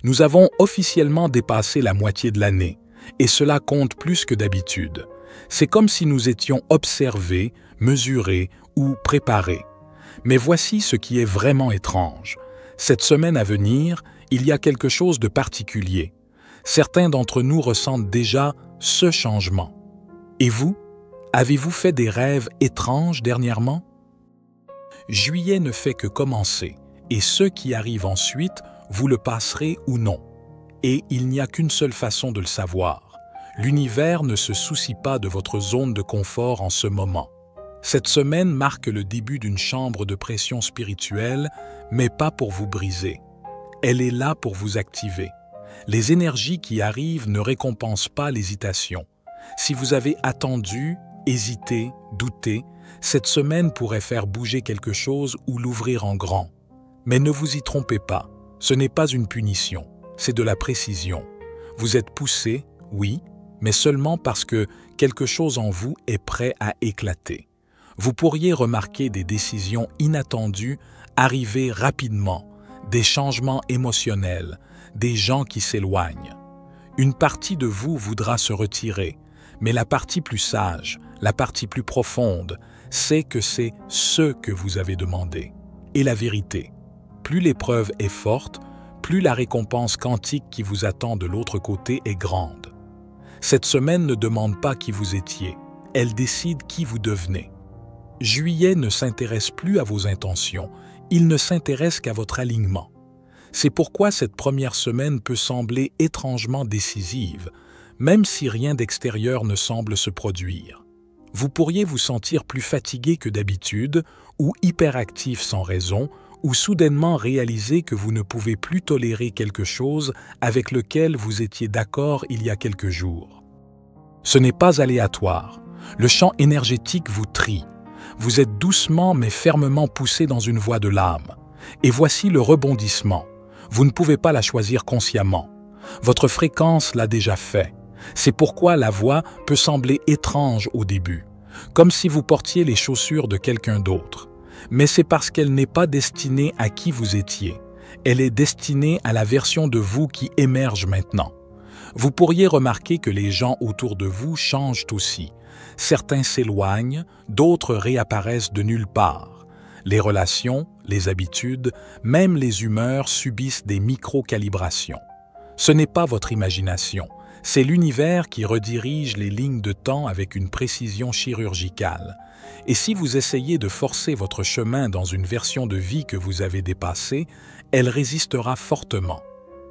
Nous avons officiellement dépassé la moitié de l'année, et cela compte plus que d'habitude. C'est comme si nous étions observés, mesurés ou préparés. Mais voici ce qui est vraiment étrange. Cette semaine à venir, il y a quelque chose de particulier. Certains d'entre nous ressentent déjà ce changement. Et vous, avez-vous fait des rêves étranges dernièrement? Juillet ne fait que commencer, et ce qui arrive ensuite, vous le passerez ou non. Et il n'y a qu'une seule façon de le savoir. L'univers ne se soucie pas de votre zone de confort en ce moment. Cette semaine marque le début d'une chambre de pression spirituelle, mais pas pour vous briser. Elle est là pour vous activer. Les énergies qui arrivent ne récompensent pas l'hésitation. Si vous avez attendu, hésité, douté, cette semaine pourrait faire bouger quelque chose ou l'ouvrir en grand. Mais ne vous y trompez pas, ce n'est pas une punition, c'est de la précision. Vous êtes poussé, oui, mais seulement parce que quelque chose en vous est prêt à éclater. Vous pourriez remarquer des décisions inattendues arriver rapidement, des changements émotionnels, des gens qui s'éloignent. Une partie de vous voudra se retirer, mais la partie plus sage, la partie plus profonde, sait que c'est ce que vous avez demandé. Et la vérité, plus l'épreuve est forte, plus la récompense quantique qui vous attend de l'autre côté est grande. Cette semaine ne demande pas qui vous étiez, elle décide qui vous devenez. Juillet ne s'intéresse plus à vos intentions, il ne s'intéresse qu'à votre alignement. C'est pourquoi cette première semaine peut sembler étrangement décisive, même si rien d'extérieur ne semble se produire. Vous pourriez vous sentir plus fatigué que d'habitude, ou hyperactif sans raison, ou soudainement réaliser que vous ne pouvez plus tolérer quelque chose avec lequel vous étiez d'accord il y a quelques jours. Ce n'est pas aléatoire. Le champ énergétique vous trie. Vous êtes doucement mais fermement poussé dans une voie de l'âme. Et voici le rebondissement. Vous ne pouvez pas la choisir consciemment. Votre fréquence l'a déjà fait. C'est pourquoi la voie peut sembler étrange au début, comme si vous portiez les chaussures de quelqu'un d'autre. Mais c'est parce qu'elle n'est pas destinée à qui vous étiez. Elle est destinée à la version de vous qui émerge maintenant. Vous pourriez remarquer que les gens autour de vous changent aussi. Certains s'éloignent, d'autres réapparaissent de nulle part. Les relations, les habitudes, même les humeurs subissent des micro-calibrations. Ce n'est pas votre imagination, c'est l'univers qui redirige les lignes de temps avec une précision chirurgicale. Et si vous essayez de forcer votre chemin dans une version de vie que vous avez dépassée, elle résistera fortement.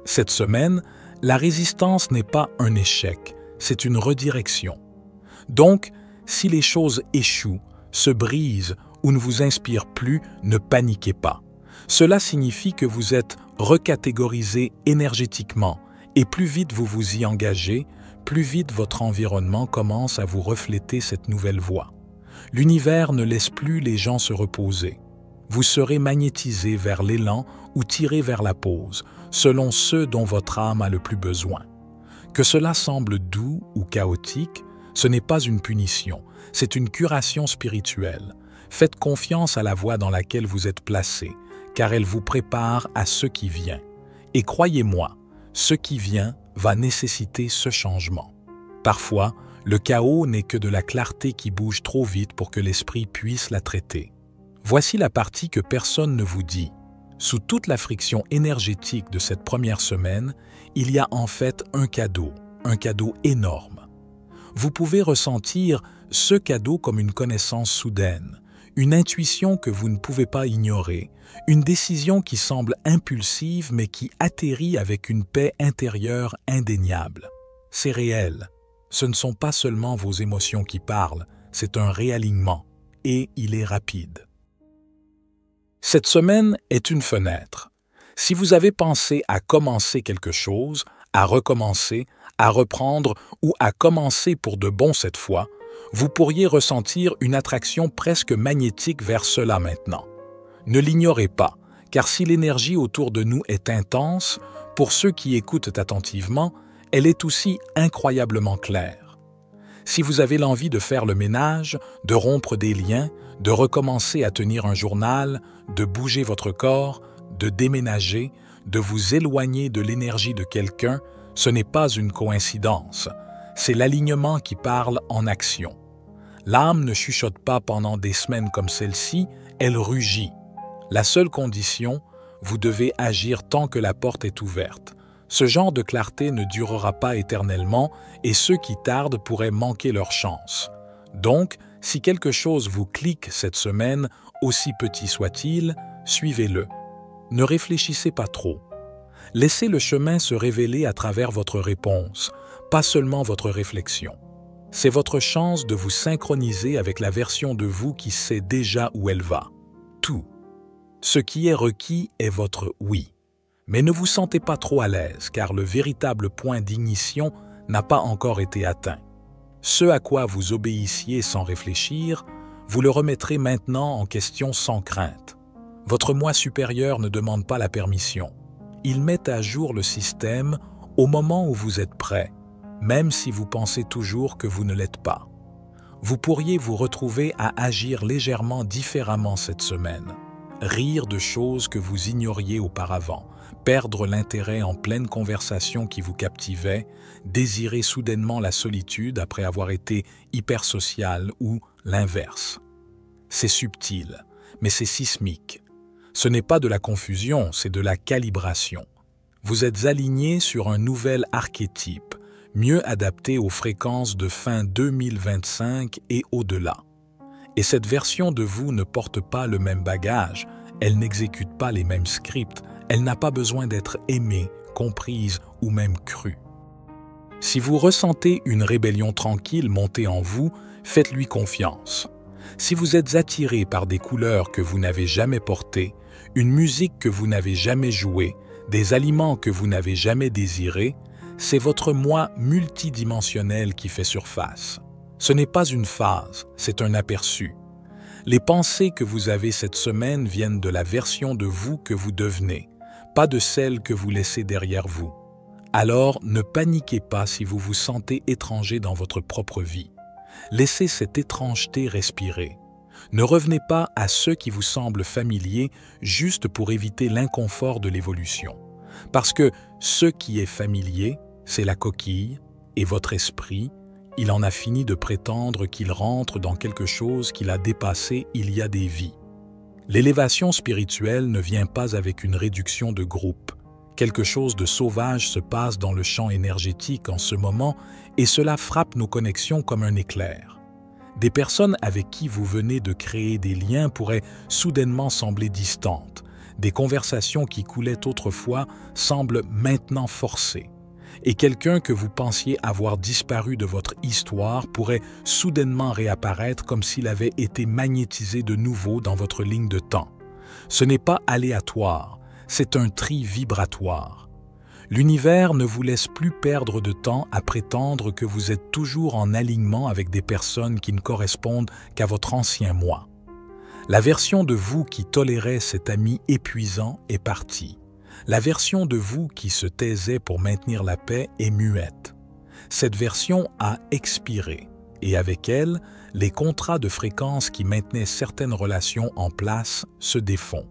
Cette semaine, la résistance n'est pas un échec, c'est une redirection. Donc, si les choses échouent, se brisent ou ne vous inspirent plus, ne paniquez pas. Cela signifie que vous êtes recatégorisé énergétiquement et plus vite vous vous y engagez, plus vite votre environnement commence à vous refléter cette nouvelle voie. L'univers ne laisse plus les gens se reposer. Vous serez magnétisé vers l'élan ou tiré vers la pause, selon ceux dont votre âme a le plus besoin. Que cela semble doux ou chaotique, ce n'est pas une punition, c'est une curation spirituelle. Faites confiance à la voie dans laquelle vous êtes placé, car elle vous prépare à ce qui vient. Et croyez-moi, ce qui vient va nécessiter ce changement. Parfois, le chaos n'est que de la clarté qui bouge trop vite pour que l'esprit puisse la traiter. Voici la partie que personne ne vous dit. Sous toute la friction énergétique de cette première semaine, il y a en fait un cadeau énorme. Vous pouvez ressentir ce cadeau comme une connaissance soudaine, une intuition que vous ne pouvez pas ignorer, une décision qui semble impulsive mais qui atterrit avec une paix intérieure indéniable. C'est réel. Ce ne sont pas seulement vos émotions qui parlent, c'est un réalignement, et il est rapide. Cette semaine est une fenêtre. Si vous avez pensé à commencer quelque chose, à recommencer, à reprendre ou à commencer pour de bon cette fois, vous pourriez ressentir une attraction presque magnétique vers cela maintenant. Ne l'ignorez pas, car si l'énergie autour de nous est intense, pour ceux qui écoutent attentivement, elle est aussi incroyablement claire. Si vous avez l'envie de faire le ménage, de rompre des liens, de recommencer à tenir un journal, de bouger votre corps, de déménager, de vous éloigner de l'énergie de quelqu'un, ce n'est pas une coïncidence, c'est l'alignement qui parle en action. L'âme ne chuchote pas pendant des semaines comme celle-ci, elle rugit. La seule condition, vous devez agir tant que la porte est ouverte. Ce genre de clarté ne durera pas éternellement et ceux qui tardent pourraient manquer leur chance. Donc, si quelque chose vous clique cette semaine, aussi petit soit-il, suivez-le. Ne réfléchissez pas trop. Laissez le chemin se révéler à travers votre réponse, pas seulement votre réflexion. C'est votre chance de vous synchroniser avec la version de vous qui sait déjà où elle va. Tout. Ce qui est requis est votre oui. Mais ne vous sentez pas trop à l'aise, car le véritable point d'ignition n'a pas encore été atteint. Ce à quoi vous obéissiez sans réfléchir, vous le remettrez maintenant en question sans crainte. Votre moi supérieur ne demande pas la permission. Il met à jour le système au moment où vous êtes prêt, même si vous pensez toujours que vous ne l'êtes pas. Vous pourriez vous retrouver à agir légèrement différemment cette semaine, rire de choses que vous ignoriez auparavant, perdre l'intérêt en pleine conversation qui vous captivait, désirer soudainement la solitude après avoir été hypersocial ou l'inverse. C'est subtil, mais c'est sismique. Ce n'est pas de la confusion, c'est de la calibration. Vous êtes aligné sur un nouvel archétype, mieux adapté aux fréquences de fin 2025 et au-delà. Et cette version de vous ne porte pas le même bagage, elle n'exécute pas les mêmes scripts, elle n'a pas besoin d'être aimée, comprise ou même crue. Si vous ressentez une rébellion tranquille monter en vous, faites-lui confiance. Si vous êtes attiré par des couleurs que vous n'avez jamais portées, une musique que vous n'avez jamais jouée, des aliments que vous n'avez jamais désirés, c'est votre moi multidimensionnel qui fait surface. Ce n'est pas une phase, c'est un aperçu. Les pensées que vous avez cette semaine viennent de la version de vous que vous devenez, pas de celle que vous laissez derrière vous. Alors, ne paniquez pas si vous vous sentez étranger dans votre propre vie. Laissez cette étrangeté respirer. Ne revenez pas à ceux qui vous semblent familiers juste pour éviter l'inconfort de l'évolution. Parce que ce qui est familier, c'est la coquille, et votre esprit, il en a fini de prétendre qu'il rentre dans quelque chose qu'il a dépassé il y a des vies. L'élévation spirituelle ne vient pas avec une réduction de groupe. Quelque chose de sauvage se passe dans le champ énergétique en ce moment et cela frappe nos connexions comme un éclair. Des personnes avec qui vous venez de créer des liens pourraient soudainement sembler distantes. Des conversations qui coulaient autrefois semblent maintenant forcées. Et quelqu'un que vous pensiez avoir disparu de votre histoire pourrait soudainement réapparaître comme s'il avait été magnétisé de nouveau dans votre ligne de temps. Ce n'est pas aléatoire, c'est un tri vibratoire. L'univers ne vous laisse plus perdre de temps à prétendre que vous êtes toujours en alignement avec des personnes qui ne correspondent qu'à votre ancien moi. La version de vous qui tolérait cet ami épuisant est partie. La version de vous qui se taisait pour maintenir la paix est muette. Cette version a expiré et avec elle, les contrats de fréquence qui maintenaient certaines relations en place se défont.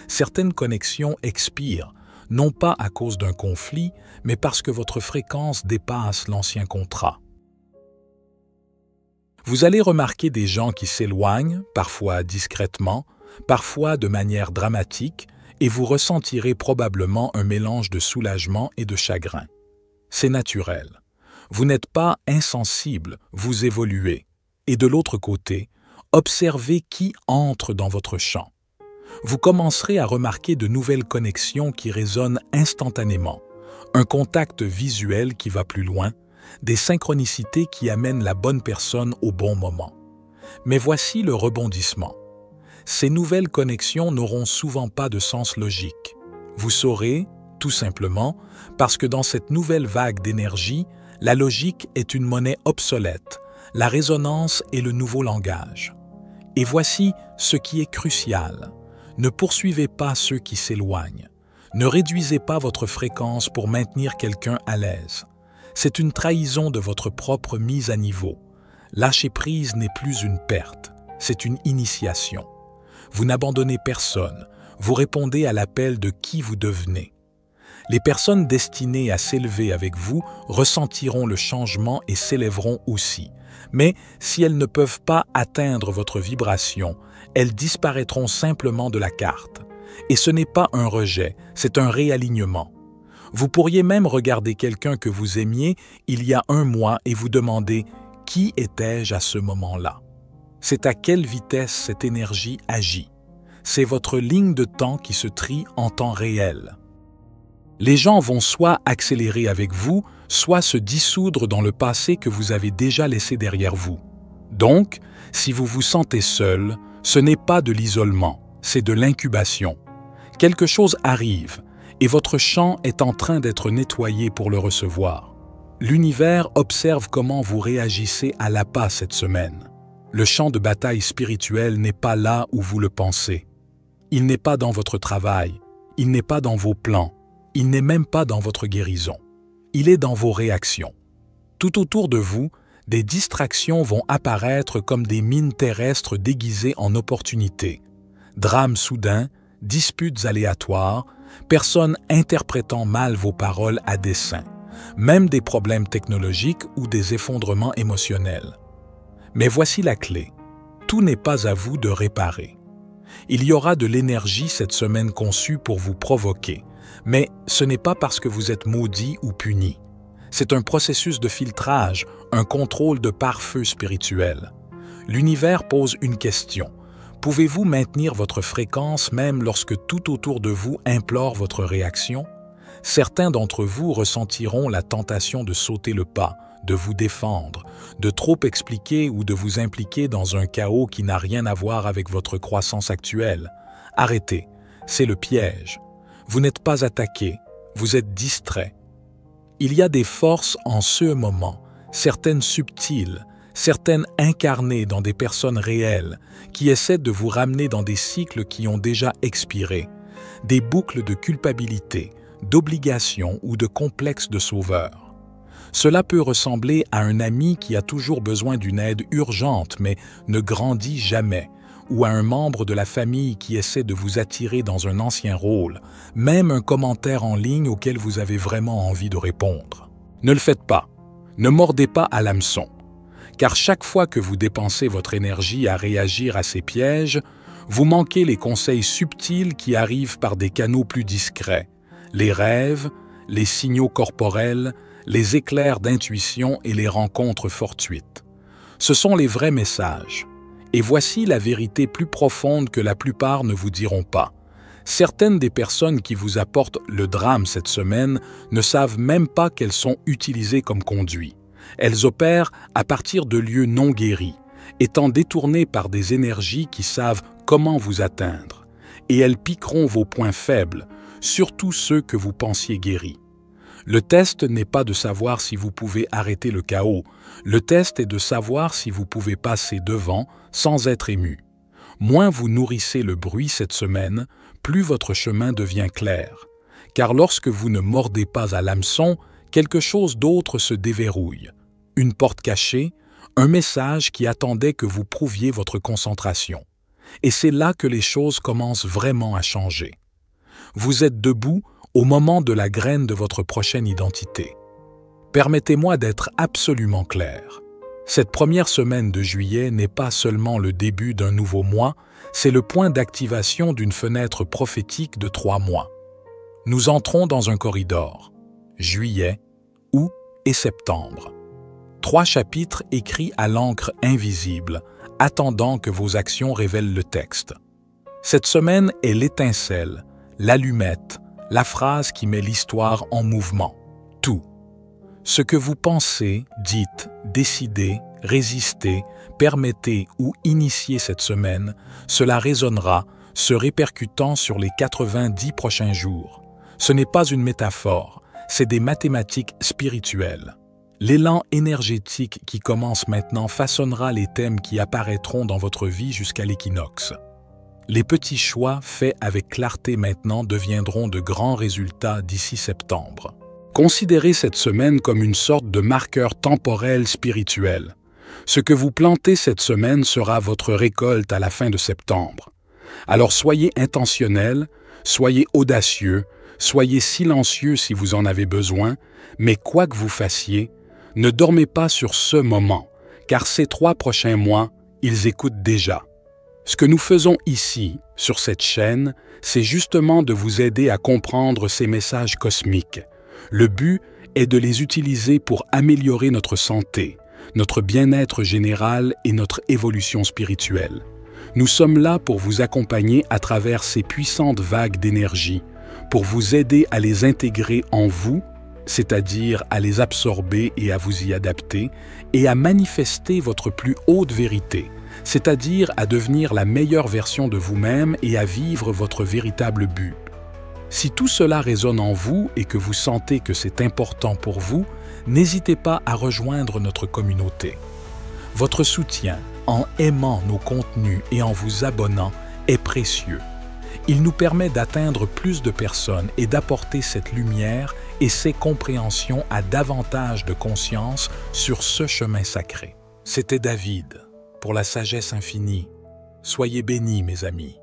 Certaines connexions expirent, non pas à cause d'un conflit, mais parce que votre fréquence dépasse l'ancien contrat. Vous allez remarquer des gens qui s'éloignent, parfois discrètement, parfois de manière dramatique, et vous ressentirez probablement un mélange de soulagement et de chagrin. C'est naturel. Vous n'êtes pas insensible, vous évoluez. Et de l'autre côté, observez qui entre dans votre champ. Vous commencerez à remarquer de nouvelles connexions qui résonnent instantanément, un contact visuel qui va plus loin, des synchronicités qui amènent la bonne personne au bon moment. Mais voici le rebondissement. Ces nouvelles connexions n'auront souvent pas de sens logique. Vous saurez, tout simplement, parce que dans cette nouvelle vague d'énergie, la logique est une monnaie obsolète, la résonance est le nouveau langage. Et voici ce qui est crucial. Ne poursuivez pas ceux qui s'éloignent. Ne réduisez pas votre fréquence pour maintenir quelqu'un à l'aise. C'est une trahison de votre propre mise à niveau. Lâcher prise n'est plus une perte, c'est une initiation. Vous n'abandonnez personne, vous répondez à l'appel de qui vous devenez. Les personnes destinées à s'élever avec vous ressentiront le changement et s'élèveront aussi. Mais si elles ne peuvent pas atteindre votre vibration, elles disparaîtront simplement de la carte. Et ce n'est pas un rejet, c'est un réalignement. Vous pourriez même regarder quelqu'un que vous aimiez il y a un mois et vous demander « Qui étais-je à ce moment-là » C'est à quelle vitesse cette énergie agit. C'est votre ligne de temps qui se trie en temps réel. Les gens vont soit accélérer avec vous, soit se dissoudre dans le passé que vous avez déjà laissé derrière vous. Donc, si vous vous sentez seul, ce n'est pas de l'isolement, c'est de l'incubation. Quelque chose arrive, et votre champ est en train d'être nettoyé pour le recevoir. L'univers observe comment vous réagissez à l'appât cette semaine. Le champ de bataille spirituel n'est pas là où vous le pensez. Il n'est pas dans votre travail, il n'est pas dans vos plans, il n'est même pas dans votre guérison. Il est dans vos réactions. Tout autour de vous, des distractions vont apparaître comme des mines terrestres déguisées en opportunités. Drames soudains, disputes aléatoires, personnes interprétant mal vos paroles à dessein, même des problèmes technologiques ou des effondrements émotionnels. Mais voici la clé. Tout n'est pas à vous de réparer. Il y aura de l'énergie cette semaine conçue pour vous provoquer, mais ce n'est pas parce que vous êtes maudit ou puni. C'est un processus de filtrage, un contrôle de pare-feu spirituel. L'univers pose une question. Pouvez-vous maintenir votre fréquence même lorsque tout autour de vous implore votre réaction? Certains d'entre vous ressentiront la tentation de sauter le pas, de vous défendre, de trop expliquer ou de vous impliquer dans un chaos qui n'a rien à voir avec votre croissance actuelle. Arrêtez, c'est le piège. Vous n'êtes pas attaqué, vous êtes distrait. Il y a des forces en ce moment, certaines subtiles, certaines incarnées dans des personnes réelles, qui essaient de vous ramener dans des cycles qui ont déjà expiré, des boucles de culpabilité, d'obligation ou de complexe de sauveur. Cela peut ressembler à un ami qui a toujours besoin d'une aide urgente mais ne grandit jamais, ou à un membre de la famille qui essaie de vous attirer dans un ancien rôle, même un commentaire en ligne auquel vous avez vraiment envie de répondre. Ne le faites pas. Ne mordez pas à l'hameçon. Car chaque fois que vous dépensez votre énergie à réagir à ces pièges, vous manquez les conseils subtils qui arrivent par des canaux plus discrets, les rêves, les signaux corporels, les éclairs d'intuition et les rencontres fortuites. Ce sont les vrais messages. Et voici la vérité plus profonde que la plupart ne vous diront pas. Certaines des personnes qui vous apportent le drame cette semaine ne savent même pas qu'elles sont utilisées comme conduits. Elles opèrent à partir de lieux non guéris, étant détournées par des énergies qui savent comment vous atteindre. Et elles piqueront vos points faibles, surtout ceux que vous pensiez guéris. Le test n'est pas de savoir si vous pouvez arrêter le chaos. Le test est de savoir si vous pouvez passer devant sans être ému. Moins vous nourrissez le bruit cette semaine, plus votre chemin devient clair. Car lorsque vous ne mordez pas à l'hameçon, quelque chose d'autre se déverrouille. Une porte cachée, un message qui attendait que vous prouviez votre concentration. Et c'est là que les choses commencent vraiment à changer. Vous êtes debout au moment de la graine de votre prochaine identité. Permettez-moi d'être absolument clair. Cette première semaine de juillet n'est pas seulement le début d'un nouveau mois, c'est le point d'activation d'une fenêtre prophétique de 3 mois. Nous entrons dans un corridor. Juillet, août et septembre. 3 chapitres écrits à l'encre invisible, attendant que vos actions révèlent le texte. Cette semaine est l'étincelle, l'allumette, la phrase qui met l'histoire en mouvement. Tout. Ce que vous pensez, dites, décidez, résistez, permettez ou initiez cette semaine, cela résonnera, se répercutant sur les 90 prochains jours. Ce n'est pas une métaphore, c'est des mathématiques spirituelles. L'élan énergétique qui commence maintenant façonnera les thèmes qui apparaîtront dans votre vie jusqu'à l'équinoxe. Les petits choix faits avec clarté maintenant deviendront de grands résultats d'ici septembre. Considérez cette semaine comme une sorte de marqueur temporel spirituel. Ce que vous plantez cette semaine sera votre récolte à la fin de septembre. Alors soyez intentionnel, soyez audacieux, Soyez silencieux si vous en avez besoin, mais quoi que vous fassiez, ne dormez pas sur ce moment, car ces 3 prochains mois, ils écoutent déjà. Ce que nous faisons ici, sur cette chaîne, c'est justement de vous aider à comprendre ces messages cosmiques. Le but est de les utiliser pour améliorer notre santé, notre bien-être général et notre évolution spirituelle. Nous sommes là pour vous accompagner à travers ces puissantes vagues d'énergie, pour vous aider à les intégrer en vous, c'est-à-dire à les absorber et à vous y adapter, et à manifester votre plus haute vérité, c'est-à-dire à devenir la meilleure version de vous-même et à vivre votre véritable but. Si tout cela résonne en vous et que vous sentez que c'est important pour vous, n'hésitez pas à rejoindre notre communauté. Votre soutien, en aimant nos contenus et en vous abonnant, est précieux. Il nous permet d'atteindre plus de personnes et d'apporter cette lumière et ces compréhensions à davantage de conscience sur ce chemin sacré. C'était David, pour la sagesse infinie. Soyez bénis, mes amis.